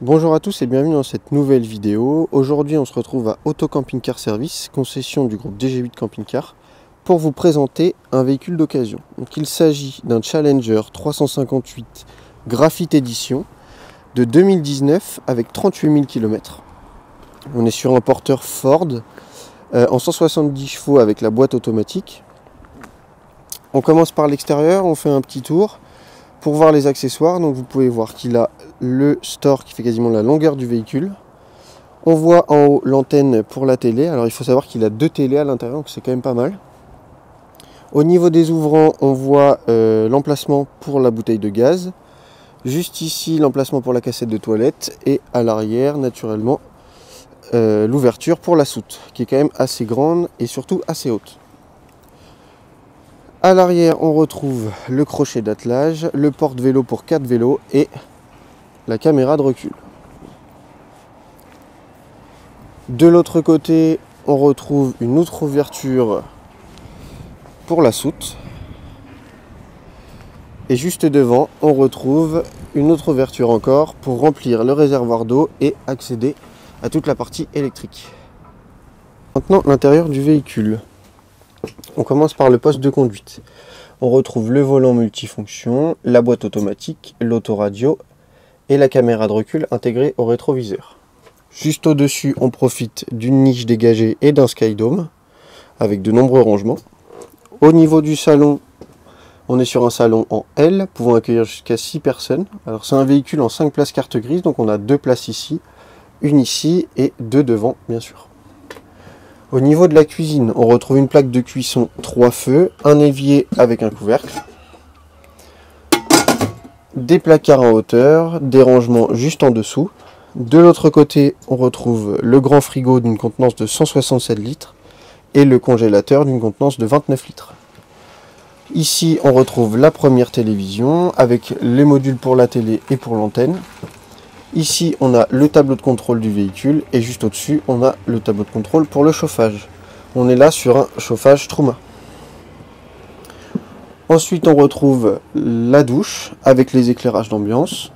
Bonjour à tous et bienvenue dans cette nouvelle vidéo. Aujourd'hui on se retrouve à Auto Camping Car Service, concession du groupe DG8 Camping Car, pour vous présenter un véhicule d'occasion. Donc il s'agit d'un Challenger 358 Graphite Edition de 2019 avec 38 000 km. On est sur un porteur Ford en 170 chevaux avec la boîte automatique. On commence par l'extérieur, on fait un petit tour pour voir les accessoires. Donc vous pouvez voir qu'il a le store qui fait quasiment la longueur du véhicule. On voit en haut l'antenne pour la télé. Alors il faut savoir qu'il a deux télés à l'intérieur, donc c'est quand même pas mal. Au niveau des ouvrants, on voit l'emplacement pour la bouteille de gaz. Juste ici, l'emplacement pour la cassette de toilette. Et à l'arrière, naturellement, l'ouverture pour la soute, qui est quand même assez grande et surtout assez haute. À l'arrière, on retrouve le crochet d'attelage, le porte-vélo pour 4 vélos et la caméra de recul. De l'autre côté, on retrouve une autre ouverture pour la soute. Et juste devant, on retrouve une autre ouverture encore pour remplir le réservoir d'eau et accéder à toute la partie électrique. Maintenant, l'intérieur du véhicule. On commence par le poste de conduite. On retrouve le volant multifonction, la boîte automatique, l'autoradio et la caméra de recul intégrée au rétroviseur. Juste au-dessus, on profite d'une niche dégagée et d'un skydome avec de nombreux rangements. Au niveau du salon, on est sur un salon en L pouvant accueillir jusqu'à 6 personnes. Alors c'est un véhicule en 5 places carte grise, donc on a 2 places ici, une ici et 2 devant bien sûr. Au niveau de la cuisine, on retrouve une plaque de cuisson 3 feux, un évier avec un couvercle, des placards en hauteur, des rangements juste en dessous. De l'autre côté, on retrouve le grand frigo d'une contenance de 167 litres et le congélateur d'une contenance de 29 litres. Ici, on retrouve la première télévision avec les modules pour la télé et pour l'antenne. Ici, on a le tableau de contrôle du véhicule et juste au-dessus, on a le tableau de contrôle pour le chauffage. On est là sur un chauffage Truma. Ensuite, on retrouve la douche avec les éclairages d'ambiance.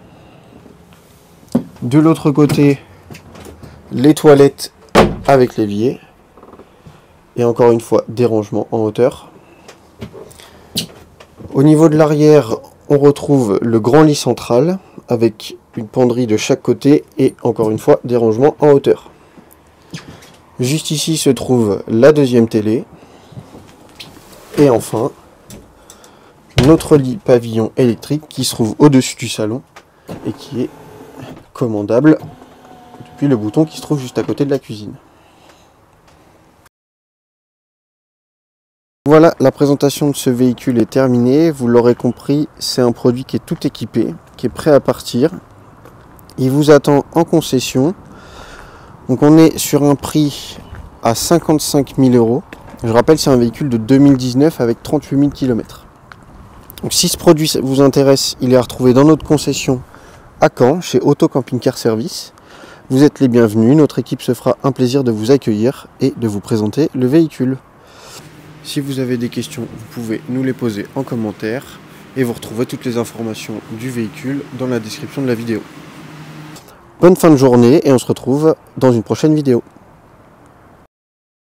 De l'autre côté, les toilettes avec l'évier. Et encore une fois, des rangements en hauteur. Au niveau de l'arrière, on retrouve le grand lit central avec une penderie de chaque côté et encore une fois des rangements en hauteur. Juste ici se trouve la deuxième télé et enfin notre lit pavillon électrique qui se trouve au-dessus du salon et qui est commandable depuis le bouton qui se trouve juste à côté de la cuisine. Voilà, la présentation de ce véhicule est terminée. Vous l'aurez compris, c'est un produit qui est tout équipé, qui est prêt à partir. Il vous attend en concession. Donc on est sur un prix à 55 000 €. Je rappelle, c'est un véhicule de 2019 avec 38 000 km. Donc si ce produit vous intéresse, il est à retrouver dans notre concession à Caen, chez Auto Camping Car Service. Vous êtes les bienvenus. Notre équipe se fera un plaisir de vous accueillir et de vous présenter le véhicule. Si vous avez des questions, vous pouvez nous les poser en commentaire et vous retrouvez toutes les informations du véhicule dans la description de la vidéo. Bonne fin de journée et on se retrouve dans une prochaine vidéo.